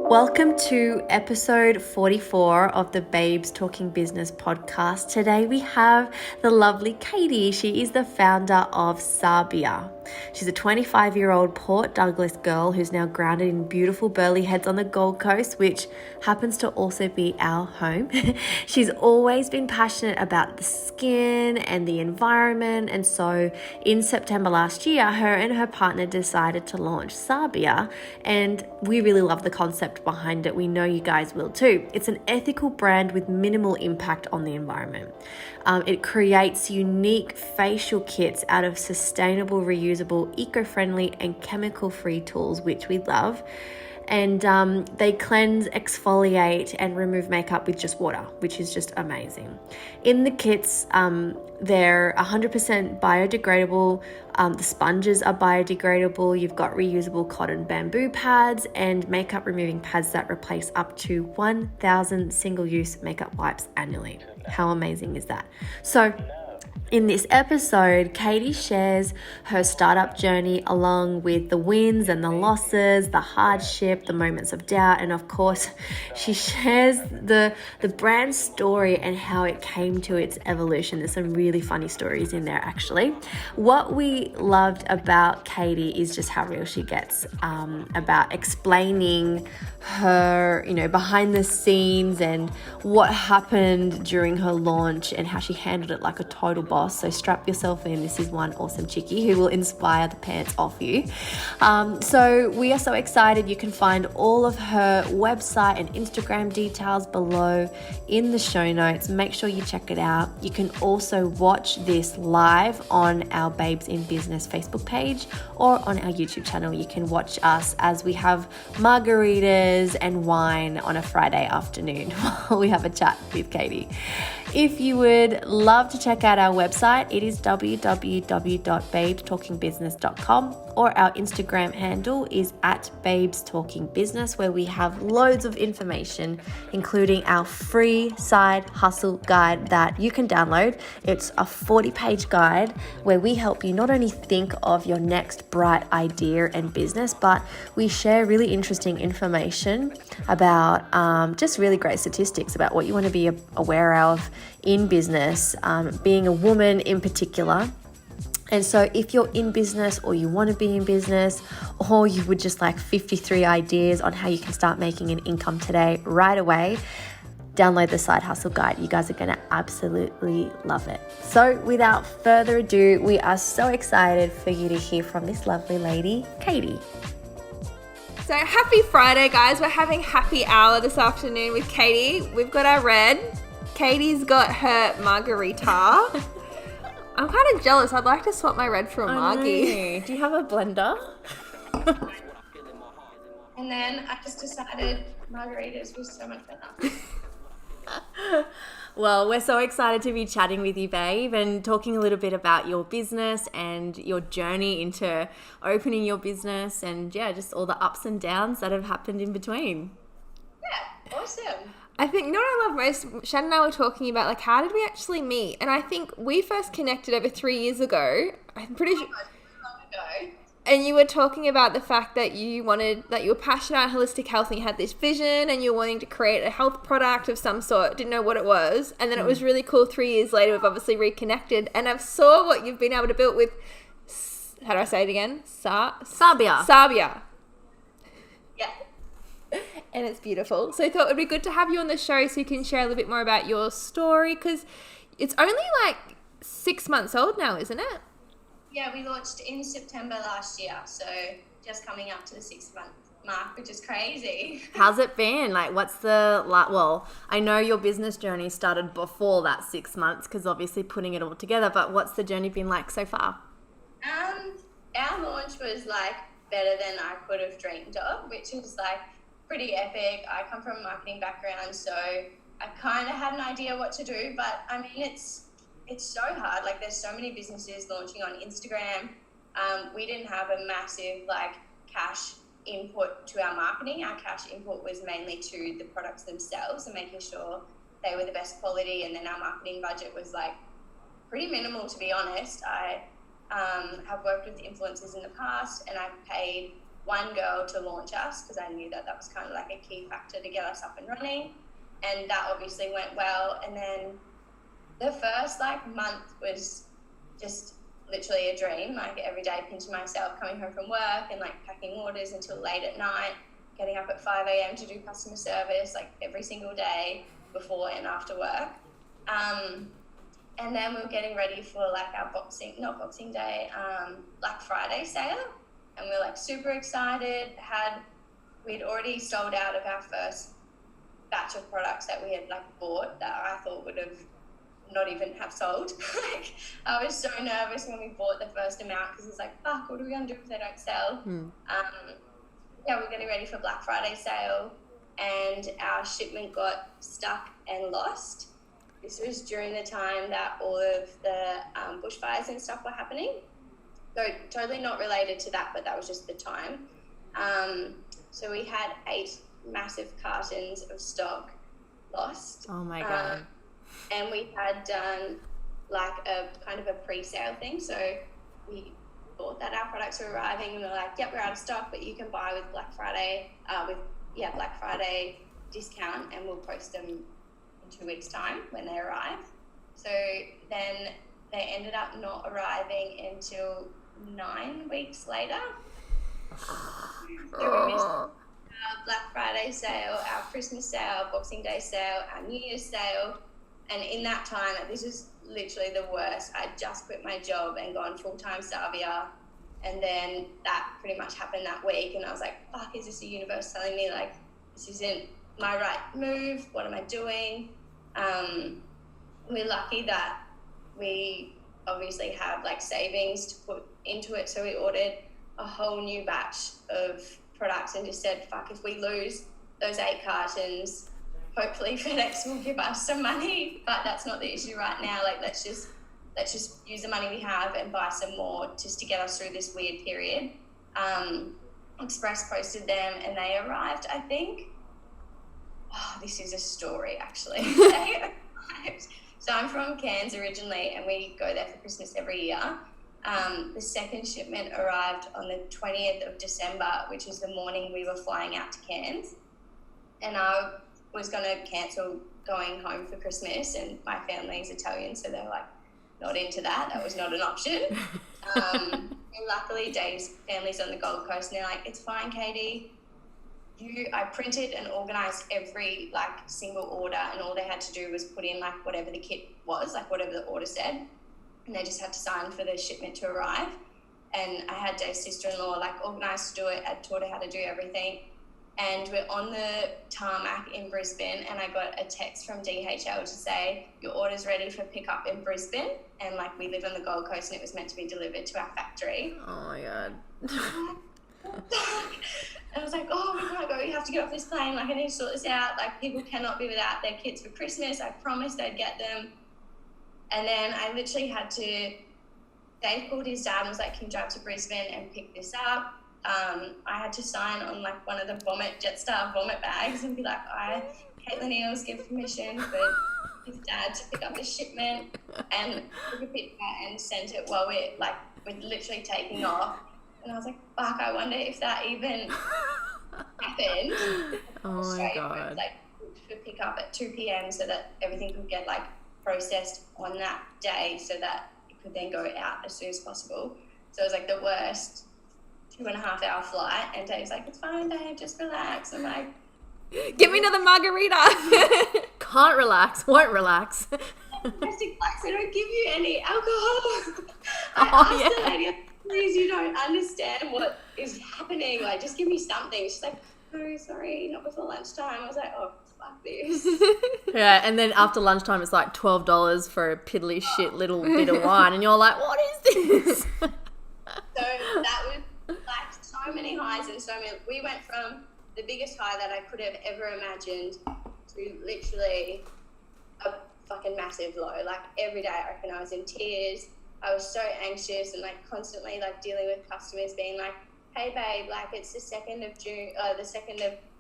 Welcome to episode 44 of the Babes Talking Business podcast. Today we have the lovely Katie. She is the founder of Sabbia. She's a 25-year-old Port Douglas girl who's now grounded in beautiful Burleigh Heads on the Gold Coast, which happens to also be our home. She's always been passionate about the skin and the environment, and so in September last year, her and her partner decided to launch Sabbia, and we really love the concept behind it. We know you guys will too. It's an ethical brand with minimal impact on the environment. It creates unique facial kits out of sustainable, reusable, eco-friendly and chemical-free tools, which we love. And they cleanse, exfoliate and remove makeup with just water, which is just amazing. In the kits, they're 100% biodegradable. The sponges are biodegradable. You've got reusable cotton bamboo pads and makeup removing pads that replace up to 1,000 single-use makeup wipes annually. How amazing is that? So in this episode, Katie shares her startup journey along with the wins and the losses, the hardship, the moments of doubt, and of course, she shares the brand story and how it came to its evolution. There's some really funny stories in there, actually. What we loved about Katie is just how real she gets about explaining her, behind the scenes and what happened during her launch and how she handled it like a total boss. So strap yourself in. This is one awesome chickie who will inspire the pants off you. So we are so excited. You can find all of her website and Instagram details below in the show notes. Make sure you check it out. You can also watch this live on our Babes in Business Facebook page or on our YouTube channel. You can watch us as we have margaritas and wine on a Friday afternoon while we have a chat with Katie. If you would love to check out our website, it is www.babestalkingbusiness.com, or our Instagram handle is @babestalkingbusiness, where we have loads of information, including our free side hustle guide that you can download. It's a 40-page guide where we help you not only think of your next bright idea and business, but we share really interesting information about just really great statistics about what you want to be aware of in business, being a woman in particular. And so if you're in business or you want to be in business, or you would just like 53 ideas on how you can start making an income today right away, download the Side Hustle Guide. You guys are going to absolutely love it. So without further ado, we are so excited for you to hear from this lovely lady, Katie. So happy Friday, guys. We're having happy hour this afternoon with Katie. We've got our red. Katie's got her margarita. I'm kind of jealous. I'd like to swap my red for a margie. Do you have a blender? And then I just decided margaritas was so much better. Well, we're so excited to be chatting with you, babe, and talking a little bit about your business and your journey into opening your business and, just all the ups and downs that have happened in between. Yeah, awesome. I think, what I love most, Shannon and I were talking about, like, how did we actually meet? And I think we first connected over 3 years ago. I'm pretty sure. Long ago. And you were talking about the fact that you were passionate about holistic health and you had this vision and you were wanting to create a health product of some sort, didn't know what it was. And then it was really cool 3 years later, we've obviously reconnected. And I've saw what you've been able to build with, how do I say it again? Sabbia. Sabbia. Yeah. And it's beautiful. So I thought it would be good to have you on the show so you can share a little bit more about your story, because it's only like 6 months old now, isn't it? Yeah, we launched in September last year, so just coming up to the 6-month mark, which is crazy. How's it been? Like, I know your business journey started before that 6 months, because obviously putting it all together, but what's the journey been like so far? Our launch was like better than I could have dreamed of, which is like pretty epic. I come from a marketing background, so I kind of had an idea what to do, but I mean, it's so hard. Like, there's so many businesses launching on Instagram. We didn't have a massive cash input to our marketing. Our cash input was mainly to the products themselves and making sure they were the best quality. And then our marketing budget was pretty minimal, to be honest. I have worked with influencers in the past, and I've paid one girl to launch us, because I knew that was kind of like a key factor to get us up and running. And that obviously went well. And then the first like month was just literally a dream, like every day pinching myself, coming home from work and like packing orders until late at night, getting up at 5 a.m. to do customer service like every single day before and after work. And then we were getting ready for like our Black Friday sale. And we were like super excited. We'd already sold out of our first batch of products that we had like bought that I thought would have not even have sold. Like I was so nervous when we bought the first amount, because it's like, fuck, what are we gonna do if they don't sell? We're getting ready for Black Friday sale, and our shipment got stuck and lost. This was during the time that all of the bushfires and stuff were happening. So totally not related to that, but that was just the time. So we had 8 massive cartons of stock lost. Oh my God. And we had done like a kind of a pre-sale thing. So we thought that our products were arriving and we were like, yep, we're out of stock, but you can buy with Black Friday, Black Friday discount, and we'll post them in 2 weeks' time when they arrive. So then they ended up not arriving until 9 weeks later. So we missed our Black Friday sale, our Christmas sale, Boxing Day sale, our New Year's sale. And in that time, this was literally the worst. I just quit my job and gone full-time Sabbia. And then that pretty much happened that week. And I was like, fuck, is this the universe telling me like, this isn't my right move? What am I doing? We're lucky that we obviously have like savings to put into it. So we ordered a whole new batch of products and just said, fuck, if we lose those 8 cartons, hopefully FedEx will give us some money, but that's not the issue right now. Like, let's just use the money we have and buy some more just to get us through this weird period. Express posted them and they arrived, I think. Oh, this is a story, actually. They arrived. So I'm from Cairns originally, and we go there for Christmas every year. The second shipment arrived on the 20th of December, which is the morning we were flying out to Cairns. And I was going to cancel going home for Christmas, and my family is Italian, so they're like not into that. That was not an option. And luckily Dave's family's on the Gold Coast, and they're like, it's fine, Katie. I printed and organised every like single order, and all they had to do was put in like whatever the kit was, like whatever the order said, and they just had to sign for the shipment to arrive. And I had Dave's sister-in-law like organised to do it. I taught her how to do everything. And we're on the tarmac in Brisbane, and I got a text from DHL to say, your order's ready for pickup in Brisbane. And like, we live on the Gold Coast, and it was meant to be delivered to our factory. Oh my God. And I was like, oh, we can't go, we have to get off this plane, like I need to sort this out, like people cannot be without their kits for Christmas. I promised I'd get them. And then I literally had to, Dave called his dad and was like, can you drive to Brisbane and pick this up? I had to sign on like one of the Jetstar vomit bags and be like, Caitlin Eales, give permission for his dad to pick up the shipment, and took a picture and sent it while we're literally taking off. And I was like, fuck, I wonder if that even happened. Oh my God. Like, to pick up at 2 p.m. so that everything could get like processed on that day so that it could then go out as soon as possible. So it was like the worst 2.5 hour flight, and Dave's like, it's fine, Dave, just relax. I'm like, give me another margarita. Can't relax, won't relax. Domestic flights, they don't give you any alcohol. I asked the lady, please, you don't understand what is happening. Like, just give me something. She's like, no, sorry, not before lunchtime. I was like, oh, fuck this. Yeah, and then after lunchtime, it's like $12 for a piddly shit little bit of wine, and you're like, what is this? So that was like so many highs and so many. We went from the biggest high that I could have ever imagined to literally a fucking massive low. Like every day, I reckon I was in tears. I was so anxious and like constantly like dealing with customers being like, hey babe, like it's the 2nd of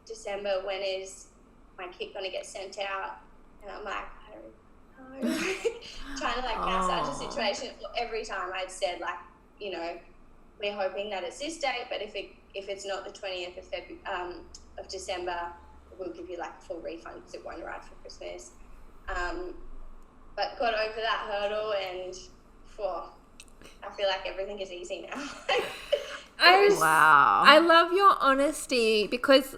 December, when is my kit gonna get sent out? And I'm like, I don't know. Trying to like massage the situation. Every time I'd said like, you know, we're hoping that it's this date, but if it's not the 20th of December, we'll give you like a full refund because it won't arrive for Christmas. But got over that hurdle, and I feel like everything is easy now. Wow. I love your honesty, because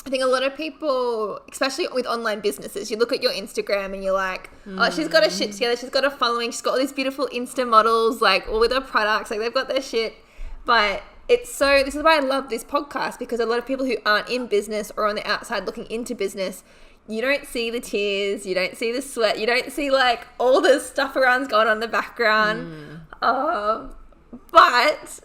I think a lot of people, especially with online businesses, you look at your Instagram and you're like, oh, she's got her shit together, she's got a following, she's got all these beautiful Insta models, like all with her products, like they've got their shit. But this is why I love this podcast, because a lot of people who aren't in business or on the outside looking into business, you don't see the tears, you don't see the sweat, you don't see like all the stuff around's going on in the background. But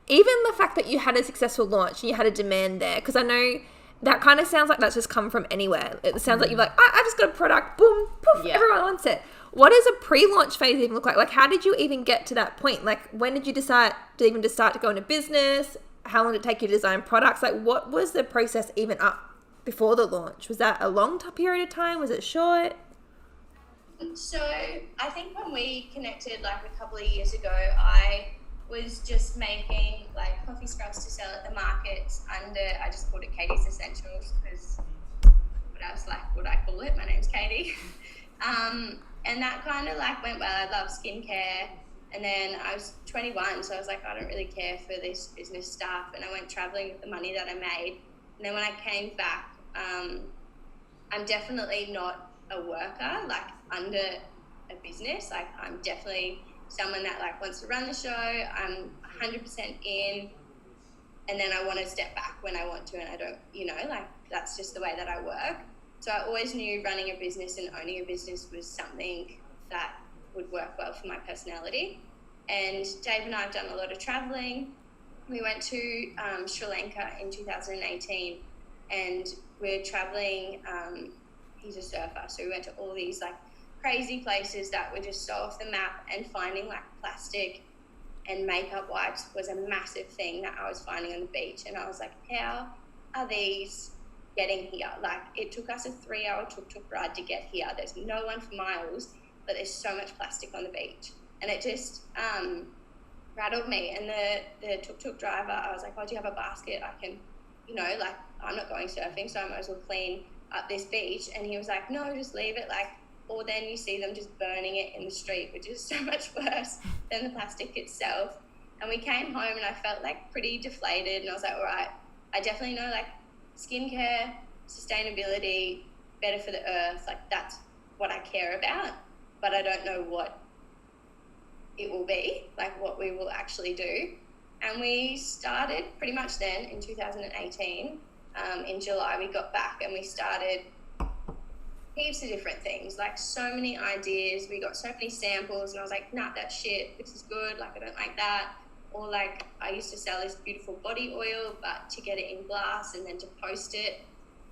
even the fact that you had a successful launch and you had a demand there, because I know that kind of sounds like that's just come from anywhere. It sounds like you're like, I just got a product, boom, poof, everyone wants it. What does a pre-launch phase even look like? Like, how did you even get to that point? Like, when did you decide to start to go into business? How long did it take you to design products? Like, what was the process even up before the launch? Was that a long period of time? Was it short? So I think when we connected like a couple of years ago, I was just making like coffee scrubs to sell at the markets I just called it Katie's Essentials, because what else would I call it? My name's Katie. And that kind of like went well. I love skincare. And then I was 21, so I was like, I don't really care for this business stuff. And I went traveling with the money that I made. And then when I came back, I'm definitely not a worker, like under a business. Like I'm definitely someone that like wants to run the show. I'm 100% in, and then I want to step back when I want to, and I don't, like that's just the way that I work. So I always knew running a business and owning a business was something that would work well for my personality. And Dave and I have done a lot of traveling. We went to Sri Lanka in 2018, and we're traveling. He's a surfer, so we went to all these like crazy places that were just so off the map, and finding like plastic and makeup wipes was a massive thing that I was finding on the beach. And I was like, how are these getting here? Like it took us a 3-hour tuk-tuk ride to get here. There's no one for miles, but there's so much plastic on the beach. And it just rattled me. And the tuk-tuk driver, I was like, oh, do you have a basket? I can, like I'm not going surfing, so I might as well clean up this beach. And he was like, no, just leave it. Like, or then you see them just burning it in the street, which is so much worse than the plastic itself. And we came home and I felt like pretty deflated, and I was like, all right, I definitely know like skincare, sustainability, better for the earth, like that's what I care about, but I don't know what it will be, like what we will actually do. And we started pretty much then in 2018. In July we got back and we started heaps of different things, like so many ideas. We got so many samples, and I was like, nah, that's shit, this is good, like I don't like that. Or like I used to sell this beautiful body oil, but to get it in glass and then to post it,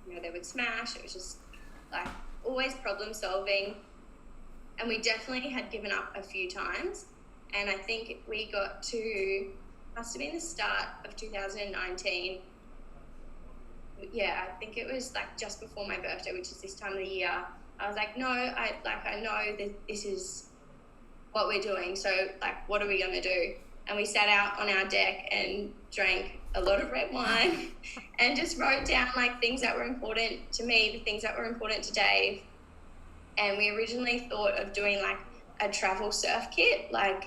they would smash. It was just like always problem solving. And we definitely had given up a few times. And I think we got to, must have been the start of 2019. Yeah, I think it was like just before my birthday, which is this time of the year. I was like, no, I know that this is what we're doing. So like, what are we going to do? And we sat out on our deck and drank a lot of red wine and just wrote down like things that were important to me, the things that were important to Dave. And we originally thought of doing like a travel surf kit, like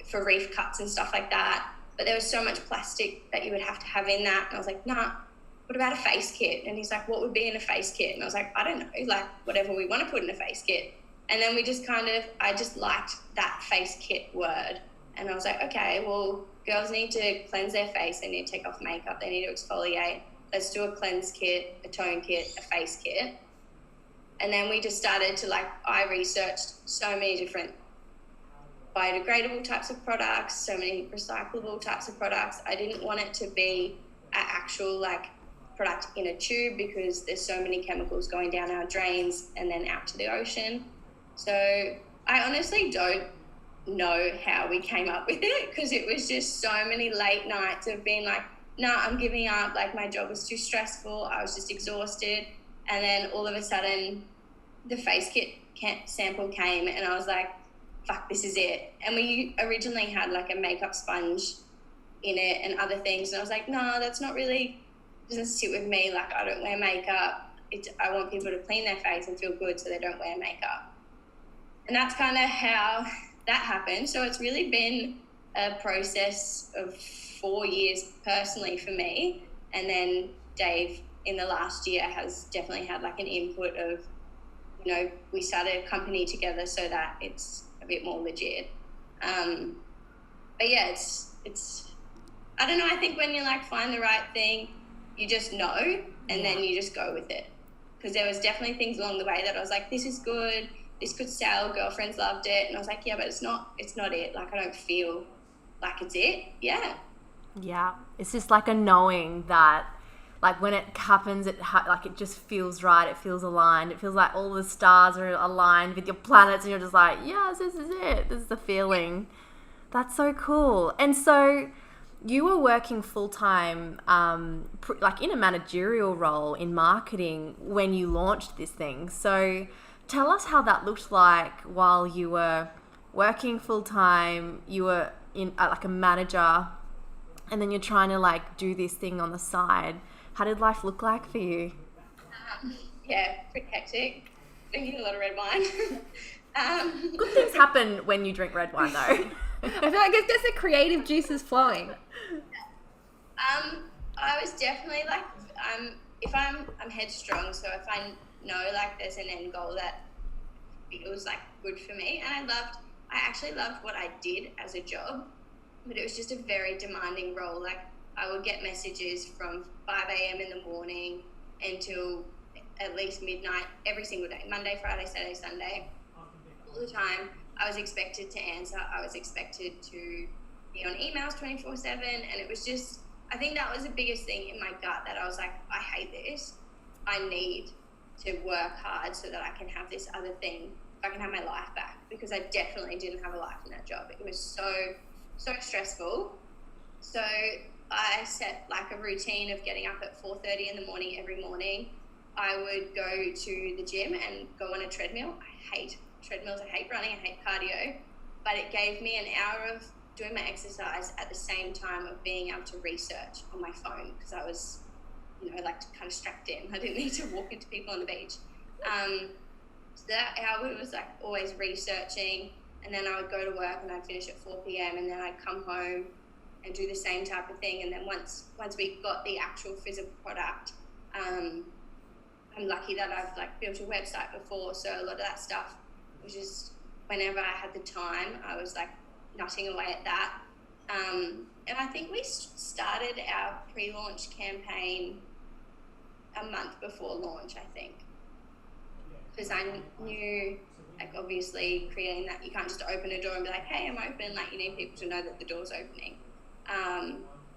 for reef cuts and stuff like that. But there was so much plastic that you would have to have in that. And I was like, nah, what about a face kit? And he's like, what would be in a face kit? And I was like, I don't know, like whatever we want to put in a face kit. And then we just I just liked that face kit word. And I was like, okay, well, girls need to cleanse their face. They need to take off makeup. They need to exfoliate. Let's do a cleanse kit, a tone kit, a face kit. And then we just started to I researched so many different biodegradable types of products, so many recyclable types of products. I didn't want it to be an actual product in a tube, because there's so many chemicals going down our drains and then out to the ocean. So I honestly don't know how we came up with it, because it was just so many late nights of being like, nah, I'm giving up. Like my job was too stressful. I was just exhausted. And then all of a sudden the face kit sample came, and I was like, fuck, this is it. And we originally had like a makeup sponge in it and other things. And I was like, no, that's not really, doesn't sit with me. Like, I don't wear makeup. I want people to clean their face and feel good so they don't wear makeup. And that's kind of how that happened. So it's really been a process of 4 years personally for me. And then Dave in the last year has definitely had like an input of, you know, we started a company together so that it's a bit more legit. But yeah, it's, I don't know, I think when you like find the right thing, you just know, and then you just go with it. Because there was definitely things along the way that I was like, this is good, this could sell, girlfriends loved it. And I was like, yeah, but it's not it. Like, I don't feel like it's it. Yeah. Yeah. It's just like a knowing that, like, when it happens, it just feels right. It feels aligned. It feels like all the stars are aligned with your planets, and you're just like, yes, this is it. This is the feeling. That's so cool. And so you were working full-time, like in a managerial role in marketing when you launched this thing. So tell us how that looked like while you were working full-time. You were in like a manager, and then you're trying to like do this thing on the side. How did life look like for you? Yeah, pretty hectic. Drinking a lot of red wine. Good things happen when you drink red wine, though. I feel like it gets the creative juices flowing. I was definitely like, if I'm headstrong, so if I know like there's an end goal that feels like good for me, and I actually loved what I did as a job, but it was just a very demanding role. Like, I would get messages from 5 a.m. in the morning until at least midnight every single day, Monday, Friday, Saturday, Sunday, all the time. I was expected to answer. I was expected to be on emails 24/7. And it was just, I think that was the biggest thing in my gut, that I was like, I hate this. I need to work hard so that I can have this other thing, I can have my life back, because I definitely didn't have a life in that job. It was so stressful. So I set like a routine of getting up at 4:30 in the morning every morning. I would go to the gym and go on a treadmill. I hate treadmills, I hate running, I hate cardio, but it gave me an hour of doing my exercise at the same time of being able to research on my phone, because I was, you know, like kind of strapped in. I didn't need to walk into people on the beach. So that hour was like always researching, and then I would go to work and I'd finish at 4 p.m. and then I'd come home and do the same type of thing. And then once we got the actual physical product, I'm lucky that I've like built a website before, so a lot of that stuff was just, whenever I had the time, I was like nutting away at that. And I think we started our pre-launch campaign a month before launch, I think, because I knew, like, obviously creating that, you can't just open a door and be like, hey, I'm open. Like, you need people to know that the door's opening.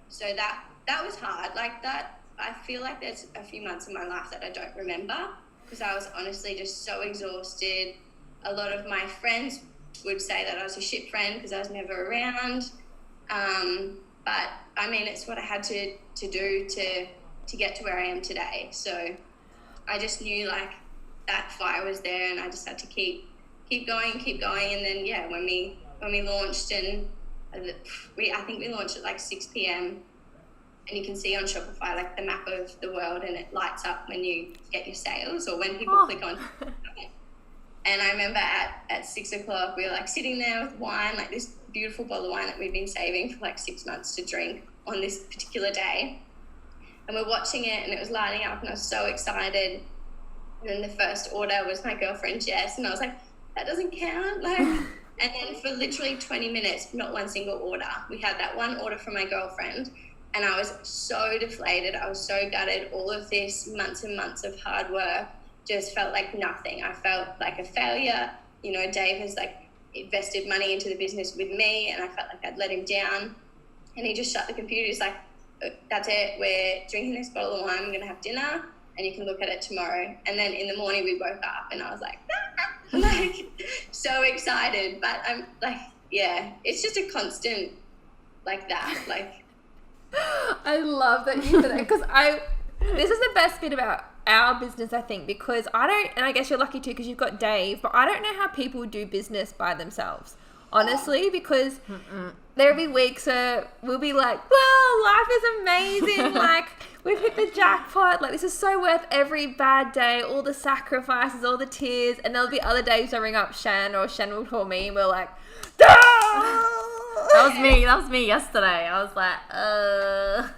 So that was hard. Like, that, I feel like there's a few months in my life that I don't remember, because I was honestly just so exhausted. A lot of my friends would say that I was a shit friend because I was never around. But I mean, it's what I had to do to get to where I am today. So I just knew like that fire was there, and I just had to keep going. And then, yeah, when we launched, and I think we launched at like 6 p.m. and you can see on Shopify like the map of the world, and it lights up when you get your sales or when people click on. And I remember at 6 o'clock, we were like sitting there with wine, like this beautiful bottle of wine that we've been saving for like 6 months to drink on this particular day. And we're watching it, and it was lighting up, and I was so excited. And then the first order was my girlfriend Jess, and I was like, that doesn't count. Like, and then for literally 20 minutes, not one single order. We had that one order from my girlfriend, and I was so deflated. I was so gutted. All of this months and months of hard work just felt like nothing. I felt like a failure. You know, Dave has like invested money into the business with me, and I felt like I'd let him down. And he just shut the computer. He's like, that's it. We're drinking this bottle of wine. We're going to have dinner, and you can look at it tomorrow. And then in the morning we woke up, and I was like, like so excited. But I'm like, yeah, it's just a constant like that. Like, I love that you said that, because this is the best bit about our business, I think, because and I guess you're lucky too because you've got Dave, but I don't know how people do business by themselves, honestly, because there'll be weeks where we'll be like, well, life is amazing, like, we've hit the jackpot, like, this is so worth every bad day, all the sacrifices, all the tears, and there'll be other days I ring up Shan, or Shan will call me, and we're like, That was me yesterday. I was like, I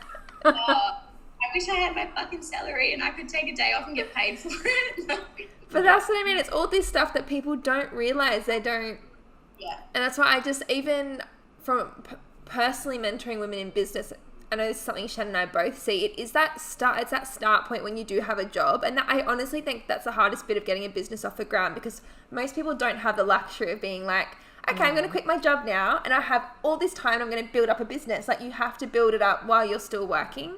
wish I had my fucking salary and I could take a day off and get paid for it. But that's what I mean. It's all this stuff that people don't realize they don't. Yeah. And that's why I just, even from personally mentoring women in business, I know this is something Shannon and I both see. It's that start point when you do have a job. And I honestly think that's the hardest bit of getting a business off the ground, because most people don't have the luxury of being like, okay, I'm going to quit my job now and I have all this time and I'm going to build up a business. Like, you have to build it up while you're still working.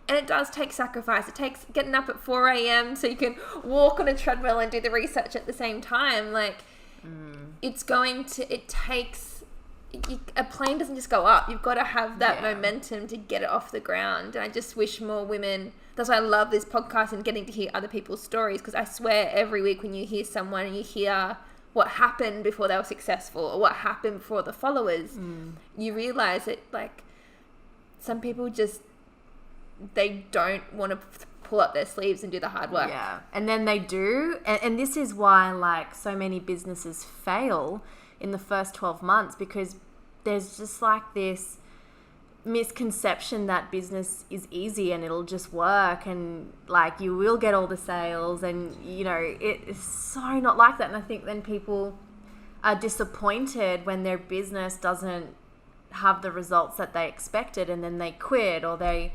And it does take sacrifice. It takes getting up at 4 a.m. so you can walk on a treadmill and do the research at the same time. Like, a plane doesn't just go up. You've got to have that momentum to get it off the ground. And I just wish more women, that's why I love this podcast and getting to hear other people's stories, because I swear every week when you hear someone and you hear what happened before they were successful or what happened before the followers, you realize that, like, some people just, they don't want to pull up their sleeves and do the hard work. Yeah, and then they do. And this is why, like, so many businesses fail in the first 12 months, because there's just like this misconception that business is easy and it'll just work and, like, you will get all the sales, and, you know, it's so not like that. And I think then people are disappointed when their business doesn't have the results that they expected, and then they quit, or they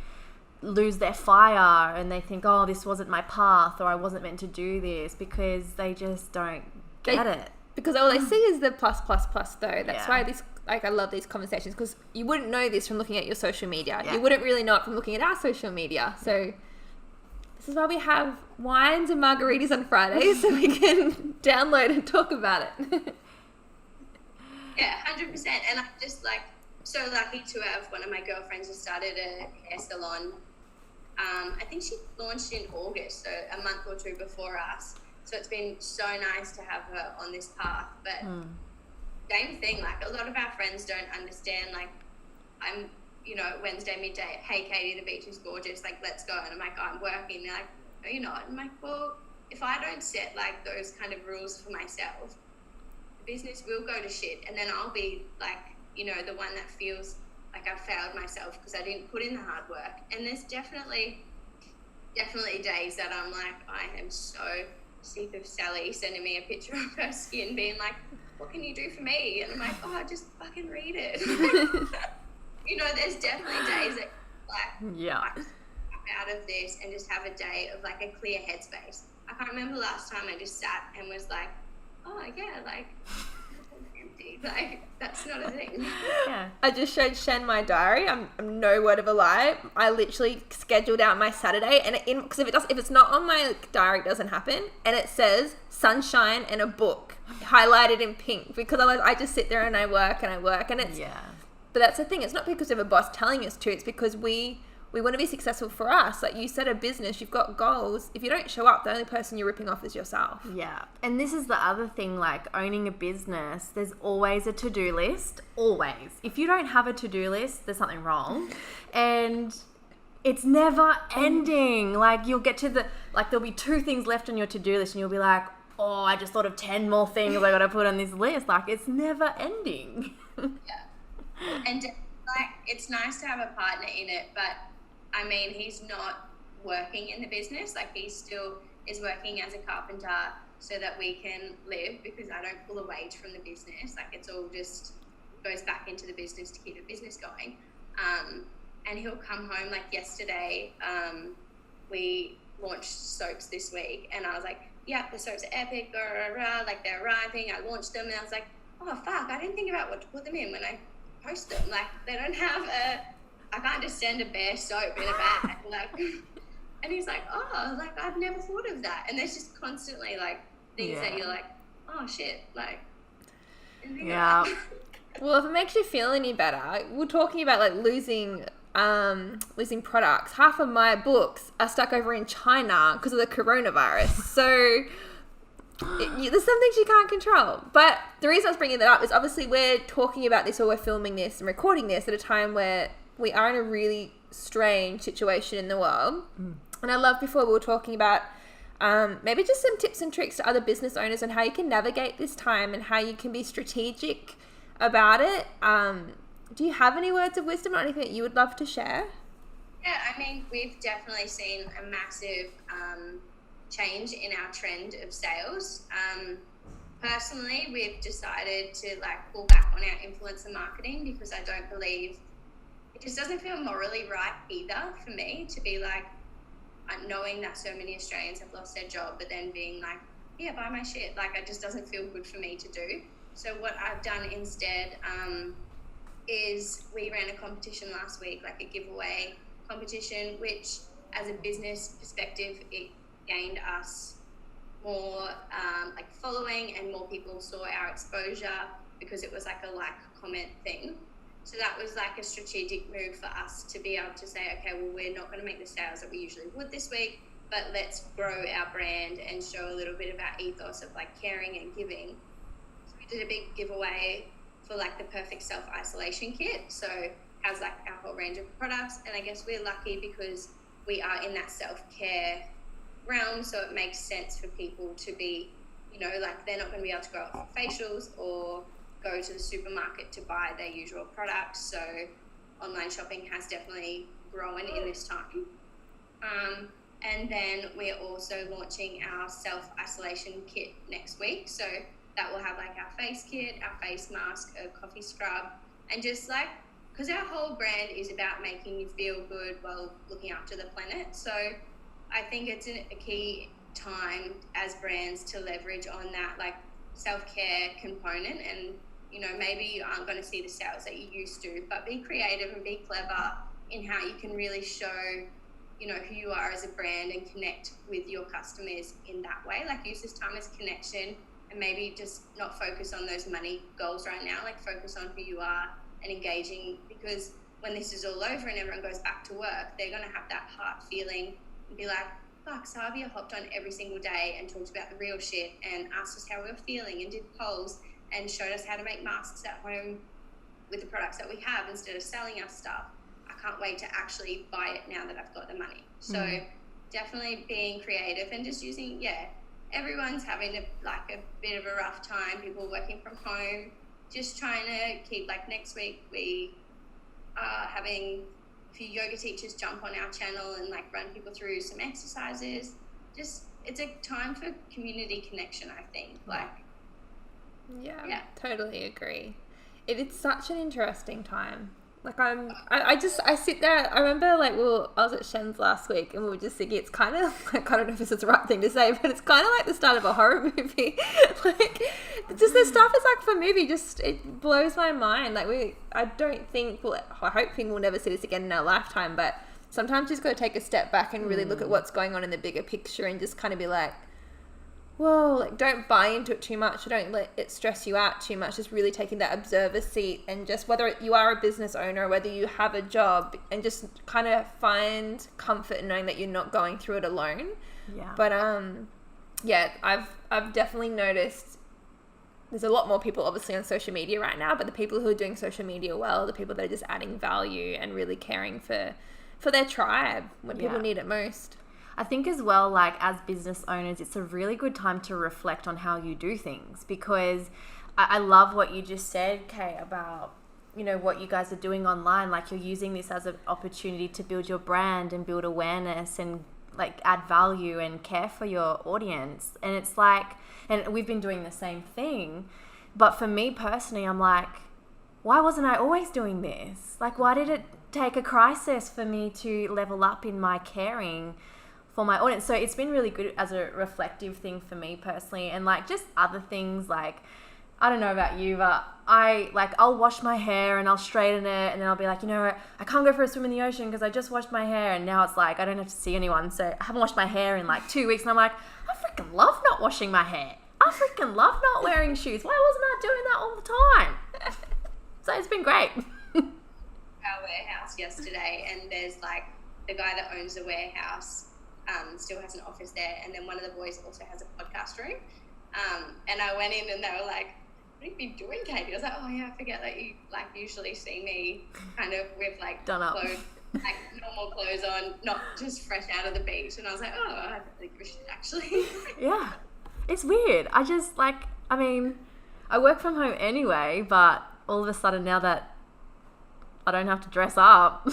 lose their fire and they think, oh, this wasn't my path, or I wasn't meant to do this, because they just don't get it. Because all they see is the plus though. That's why this, like, I love these conversations, because you wouldn't know this from looking at your social media. You wouldn't really know it from looking at our social media. So this is why we have wines and margaritas on Fridays so we can download and talk about it. Yeah, 100%. And I'm just, like, so lucky to have one of my girlfriends who started a hair salon. I think she launched in August, so a month or two before us. So it's been so nice to have her on this path. But same thing, like, a lot of our friends don't understand, like, I'm, you know, Wednesday midday, hey, Katie, the beach is gorgeous, like, let's go. And I'm like, oh, I'm working. They're like, no, you're not. I'm like, well, if I don't set, like, those kind of rules for myself, the business will go to shit. And then I'll be, like, you know, the one that feels like I've failed myself because I didn't put in the hard work. And there's definitely days that I'm like, I am so sick of Sally sending me a picture of her skin being like, what can you do for me? And I'm like, oh, just fucking read it. You know, there's definitely days that, like, out of this and just have a day of, like, a clear headspace. I can't remember last time I just sat and was like, oh, yeah, like, empty. Like, that's not a thing. Yeah. I just showed Shen my diary. I'm no word of a lie. I literally scheduled out my Saturday, and because if it's not on my diary, it doesn't happen. And it says sunshine and a book highlighted in pink, because otherwise I just sit there and I work and it's But that's the thing. It's not because of a boss telling us to. It's because we want to be successful for us. Like, you set a business, you've got goals. If you don't show up, the only person you're ripping off is yourself. Yeah. And this is the other thing, like, owning a business, there's always a to-do list. Always. If you don't have a to-do list, there's something wrong. And it's never ending. Like, you'll get to there'll be 2 things left on your to-do list and you'll be like, oh, I just thought of 10 more things I got to put on this list. Like, it's never ending. Yeah. And, like, it's nice to have a partner in it, but I mean, he's not working in the business. Like, he still is working as a carpenter so that we can live, because I don't pull a wage from the business. Like, it's all just goes back into the business to keep the business going. And he'll come home, like yesterday, we launched soaps this week, and I was like, yeah, the soaps are epic, like, they're arriving. I launched them, and I was like, oh, fuck, I didn't think about what to put them in when I post them. Like, they don't have I can't just send a bare soap in a bag. Like, and he's like, oh, like, I've never thought of that. And there's just constantly, like, things that you're like, oh, shit, like. Yeah. Well, if it makes you feel any better, we're talking about, like, losing losing products. Half of my books are stuck over in China because of the coronavirus. So there's some things you can't control. But the reason I was bringing that up is obviously we're talking about this, or we're filming this and recording this at a time where we are in a really strange situation in the world. And I love, before we were talking about maybe just some tips and tricks to other business owners on how you can navigate this time and how you can be strategic about it. Do you have any words of wisdom or anything that you would love to share? Yeah, I mean, we've definitely seen a massive change in our trend of sales. Personally, we've decided to pull back on our influencer marketing because I don't believe, it just doesn't feel morally right either for me to be knowing that so many Australians have lost their job, but then being yeah, buy my shit. It just doesn't feel good for me to do. So what I've done instead is we ran a competition last week, a giveaway competition, which as a business perspective, it gained us more following, and more people saw our exposure because it was a comment thing. So that was a strategic move for us to be able to say, okay, well, we're not going to make the sales that we usually would this week, but let's grow our brand and show a little bit of our ethos of caring and giving. So we did a big giveaway for the perfect self-isolation kit. So it has our whole range of products, and I guess we're lucky because we are in that self-care realm, so it makes sense for people to be, they're not going to be able to go out for facials or go to the supermarket to buy their usual products. So online shopping has definitely grown in this time. And then we're also launching our self-isolation kit next week. So that will have our face kit, our face mask, a coffee scrub, and just because our whole brand is about making you feel good while looking after the planet. So I think it's a key time as brands to leverage on that self-care component. And maybe you aren't going to see the sales that you used to, but be creative and be clever in how you can really show who you are as a brand and connect with your customers in that way. Use this time as connection, and maybe just not focus on those money goals right now. Focus on who you are and engaging, because when this is all over and everyone goes back to work, they're going to have that heart feeling and be fuck, Sabbia hopped on every single day and talked about the real shit and asked us how we were feeling and did polls and showed us how to make masks at home with the products that we have instead of selling us stuff. I can't wait to actually buy it now that I've got the money. So definitely being creative and just using, everyone's having a bit of a rough time. People working from home, just trying to keep, next week we are having a few yoga teachers jump on our channel and run people through some exercises. Just, it's a time for community connection, I think. Yeah, totally agree. It's such an interesting time. I sit there, I remember I was at Shen's last week and we were just thinking, it's kind of I don't know if this is the right thing to say, but it's kind of like the start of a horror movie. Just the stuff is for movie, just it blows my mind. I don't think, I hope we'll never see this again in our lifetime, but sometimes you just got to take a step back and really look at what's going on in the bigger picture and just kind of be whoa, don't buy into it too much. Don't let it stress you out too much. Just really taking that observer seat, and just whether you are a business owner or whether you have a job, and just kind of find comfort in knowing that you're not going through it alone. Yeah. But I've definitely noticed there's a lot more people obviously on social media right now, but the people who are doing social media well, the people that are just adding value and really caring for their tribe when people need it most. I think as well, as business owners, it's a really good time to reflect on how you do things, because I love what you just said, Kate, about, what you guys are doing online. You're using this as an opportunity to build your brand and build awareness and add value and care for your audience. And it's and we've been doing the same thing. But for me personally, I'm why wasn't I always doing this? Why did it take a crisis for me to level up in my caring for my audience? So it's been really good as a reflective thing for me personally. And just other things, I don't know about you, but I'll wash my hair and I'll straighten it, and then I'll be I can't go for a swim in the ocean because I just washed my hair, and now it's I don't have to see anyone, so I haven't washed my hair in 2 weeks, and I'm I freaking love not washing my hair. I freaking love not wearing shoes. Why wasn't I doing that all the time? So it's been great. our warehouse yesterday, and there's like the guy that owns the warehouse still has an office there, and then one of the boys also has a podcast room. And I went in and they were like, what have you been doing, Katie? I was like, oh yeah, I forget that you like usually see me kind of with like done up clothes, like normal clothes on, not just fresh out of the beach. And I was like, oh, I don't think we should actually. Yeah, it's weird. I work from home anyway, but all of a sudden now that I don't have to dress up,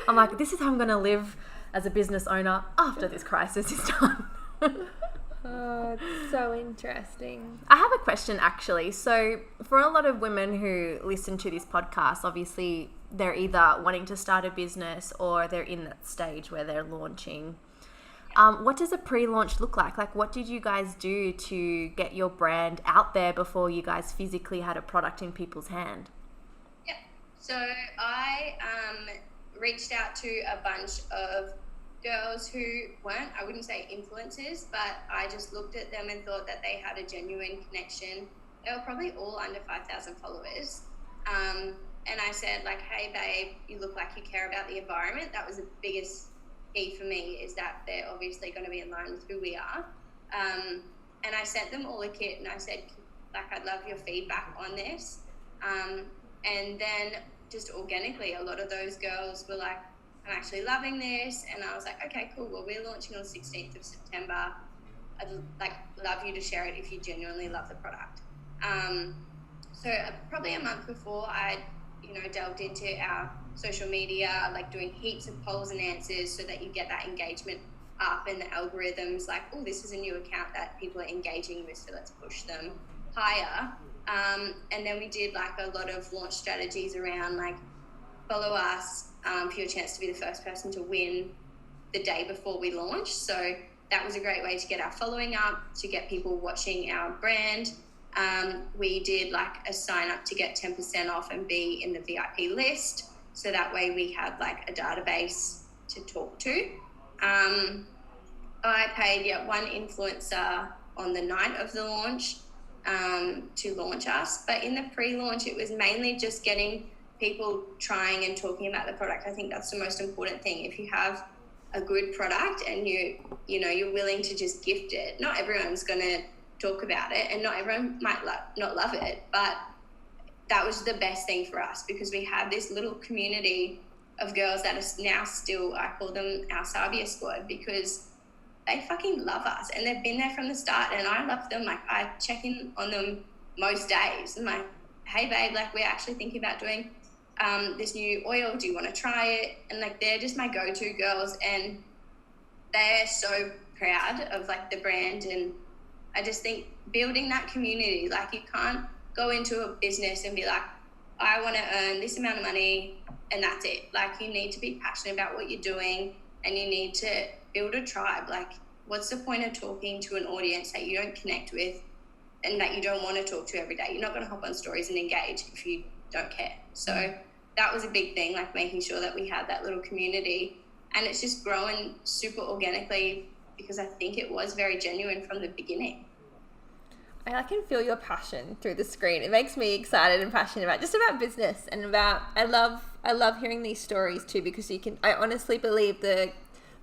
I'm like, this is how I'm going to live as a business owner after this crisis is done. Oh, it's so interesting. I have a question actually. So for a lot of women who listen to this podcast, obviously they're either wanting to start a business or they're in that stage where they're launching. What does a pre-launch look like? Like, what did you guys do to get your brand out there before you guys physically had a product in people's hand? Yeah. So I reached out to a bunch of girls who weren't, I wouldn't say influencers, but I just looked at them and thought that they had a genuine connection. They were probably all under 5,000 followers. And I said, like, hey, babe, you look like you care about the environment. That was the biggest key for me, is that they're obviously going to be in line with who we are. And I sent them all a kit and I said, like, I'd love your feedback on this. And then just organically, a lot of those girls were like, I'm actually loving this. And I was like, okay, cool. Well, we're launching on the 16th of September. I'd like love you to share it if you genuinely love the product. So probably a month before, I delved into our social media, like doing heaps of polls and answers so that you get that engagement up and the algorithms like, oh, this is a new account that people are engaging with, so let's push them higher. And then we did like a lot of launch strategies around like follow us for your chance to be the first person to win the day before we launch. So that was a great way to get our following up, to get people watching our brand. We did like a sign up to get 10% off and be in the VIP list. So that way we had like a database to talk to. I paid one influencer on the night of the launch to launch us. But in the pre-launch, it was mainly just getting people trying and talking about the product. I think that's the most important thing. If you have a good product and you're willing to just gift it, not everyone's going to talk about it and not everyone might not love it, but that was the best thing for us because we have this little community of girls that are now still, I call them our Sabbia squad, because they fucking love us and they've been there from the start, and I love them. Like, I check in on them most days. I'm like, hey babe, like, we're actually thinking about doing this new oil. Do you want to try it? And like, they're just my go-to girls, and they're so proud of like the brand. And I just think building that community, like, you can't go into a business and be like, I want to earn this amount of money and that's it. Like, you need to be passionate about what you're doing, and you need to build a tribe. Like, what's the point of talking to an audience that you don't connect with and that you don't want to talk to every day? You're not going to hop on stories and engage if you don't care. So that was a big thing, like making sure that we had that little community, and it's just growing super organically because I think it was very genuine from the beginning. I can feel your passion through the screen. It makes me excited and passionate about business and about, I love hearing these stories too, because I honestly believe the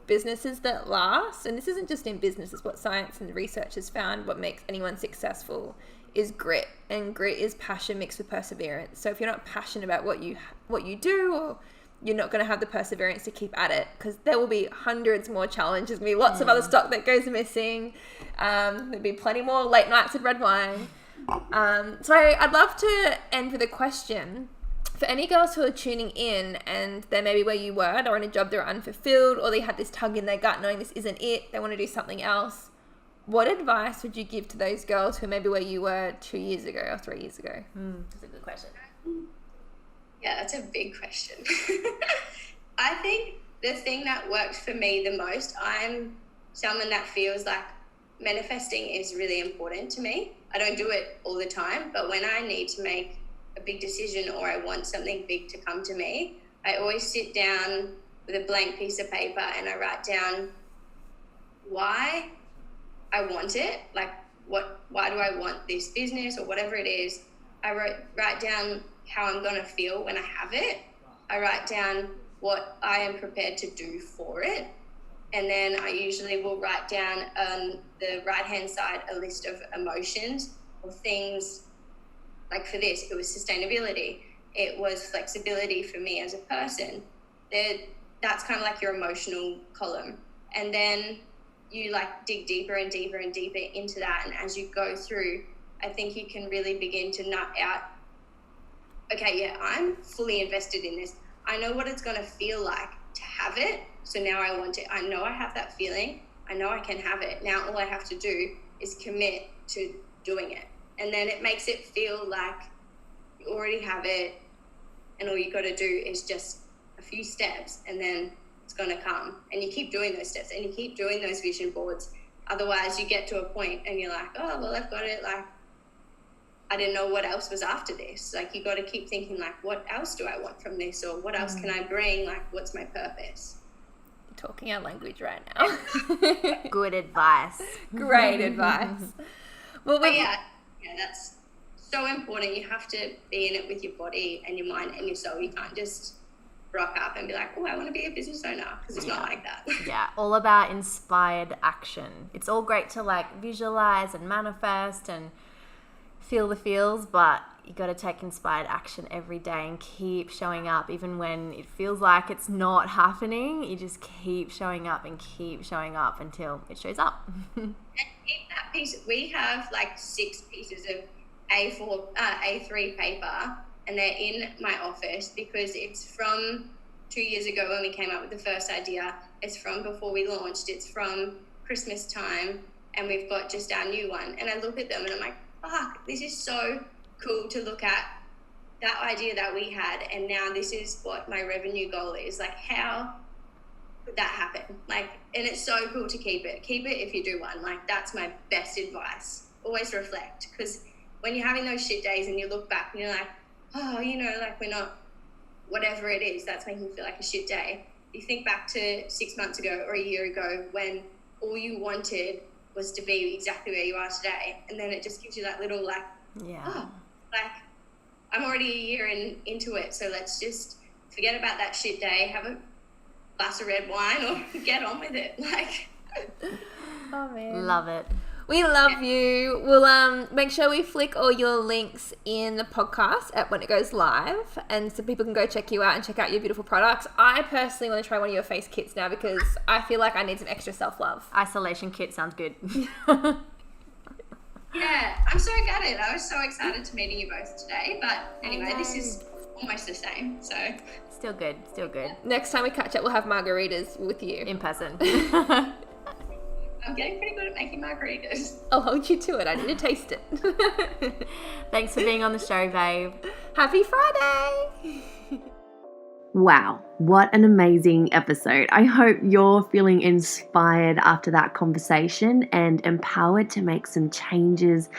businesses that last, and this isn't just in business, it's what science and research has found, what makes anyone successful is grit, and grit is passion mixed with perseverance. So if you're not passionate about what you do, or you're not going to have the perseverance to keep at it, because there will be hundreds more challenges, there'll be lots of other stock that goes missing, there'll be plenty more late nights with red wine. So I'd love to end with a question for any girls who are tuning in and they're maybe where you were, they're in a job they're unfulfilled, or they had this tug in their gut knowing this isn't it, they want to do something else. What advice would you give to those girls who are maybe where you were 2 years ago or 3 years ago? That's a good question. Yeah, that's a big question. I think the thing that worked for me the most, I'm someone that feels like manifesting is really important to me. I don't do it all the time, but when I need to make a big decision or I want something big to come to me, I always sit down with a blank piece of paper and I write down why I want it, like why do I want this business or whatever it is. I write down how I'm going to feel when I have it, I write down what I am prepared to do for it. And then I usually will write down on the right-hand side a list of emotions or things. Like for this, it was sustainability. It was flexibility for me as a person. That's kind of like your emotional column. And then you like dig deeper and deeper and deeper into that. And as you go through, I think you can really begin to nut out, okay, yeah, I'm fully invested in this. I know what it's going to feel like to have it. So now I want it. I know I have that feeling. I know I can have it. Now all I have to do is commit to doing it. And then it makes it feel like you already have it. And all you got to do is just a few steps, and then it's going to come. And you keep doing those steps and you keep doing those vision boards. Otherwise you get to a point and you're like, oh, well, I've got it. Like, I didn't know what else was after this. Like, you got to keep thinking, like, what else do I want from this? Or what else can I bring? Like, what's my purpose? You're talking our language right now. Good advice. Great advice. Well, yeah, that's so important. You have to be in it with your body and your mind and your soul. You can't just rock up and be like, oh, I want to be a business owner, because it's not like that. Yeah, all about inspired action. It's all great to like visualize and manifest and feel the feels, but you got to take inspired action every day and keep showing up even when it feels like it's not happening. You just keep showing up and keep showing up until it shows up. And keep that piece. We have like 6 pieces of A3 paper, and they're in my office because it's from 2 years ago when we came up with the first idea. It's from before we launched. It's from Christmas time, and we've got just our new one. And I look at them and I'm like, fuck, this is so cool to look at that idea that we had, and now this is what my revenue goal is. Like, how could that happen? Like, and it's so cool to keep it if you do one. Like, that's my best advice. Always reflect, because when you're having those shit days and you look back and you're like, oh, you know, like, we're not, whatever it is that's making you feel like a shit day, you think back to 6 months ago or a year ago when all you wanted was to be exactly where you are today, and then it just gives you that little like, oh, like, I'm already a year into it, so let's just forget about that shit day, have a glass of red wine, or get on with it. Like, oh man, love it. We love you. We'll make sure we flick all your links in the podcast when it goes live, and so people can go check you out and check out your beautiful products. I personally want to try one of your face kits now because I feel like I need some extra self-love. Isolation kit sounds good. Yeah, I'm so gutted. I was so excited to meeting you both today, but anyway, this is almost the same, so. Still good. Next time we catch up, we'll have margaritas with you. In person. I'm getting pretty good at making margaritas. I'll hold you to it. I need to taste it. Thanks for being on the show, babe. Happy Friday. Wow, what an amazing episode. I hope you're feeling inspired after that conversation and empowered to make some changes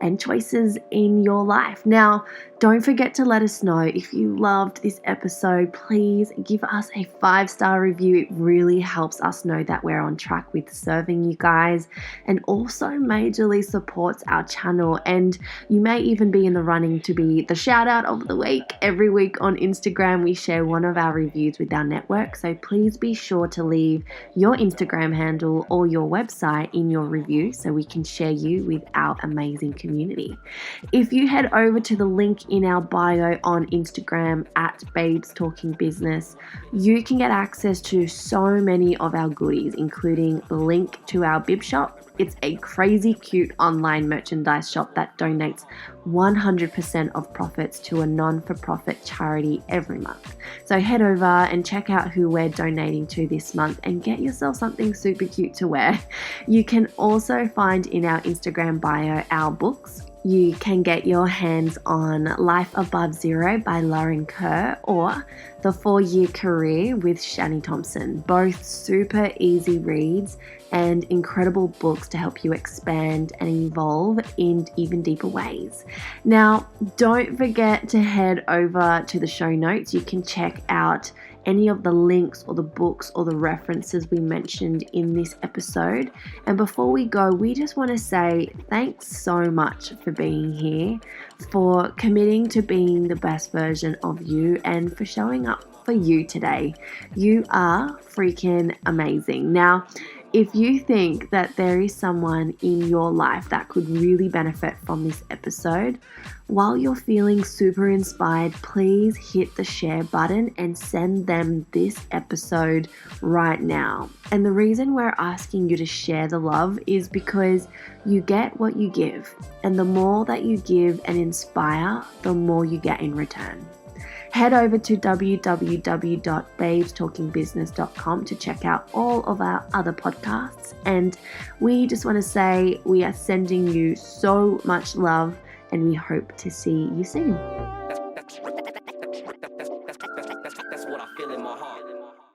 and choices in your life. Now, don't forget to let us know if you loved this episode. Please give us a 5-star review. It really helps us know that we're on track with serving you guys, and also majorly supports our channel. And you may even be in the running to be the shout out of the week. Every week on Instagram, we share one of our reviews with our network. So please be sure to leave your Instagram handle or your website in your review so we can share you with our amazing community. If you head over to the link in our bio on Instagram at Babes Talking Business, you can get access to so many of our goodies, including the link to our bib shop. It's a crazy cute online merchandise shop that donates 100% of profits to a non-for-profit charity every month. So head over and check out who we're donating to this month and get yourself something super cute to wear. You can also find in our Instagram bio our books. You can get your hands on Life Above Zero by Lauren Kerr or The 4-Year Career with Shani Thompson. Both super easy reads and incredible books to help you expand and evolve in even deeper ways. Now, don't forget to head over to the show notes. You can check out any of the links or the books or the references we mentioned in this episode. And before we go, we just want to say thanks so much for being here, for committing to being the best version of you, and for showing up for you today. You are freaking amazing. Now, if you think that there is someone in your life that could really benefit from this episode, while you're feeling super inspired, please hit the share button and send them this episode right now. And the reason we're asking you to share the love is because you get what you give. And the more that you give and inspire, the more you get in return. Head over to www.babestalkingbusiness.com to check out all of our other podcasts. And we just want to say we are sending you so much love, and we hope to see you soon.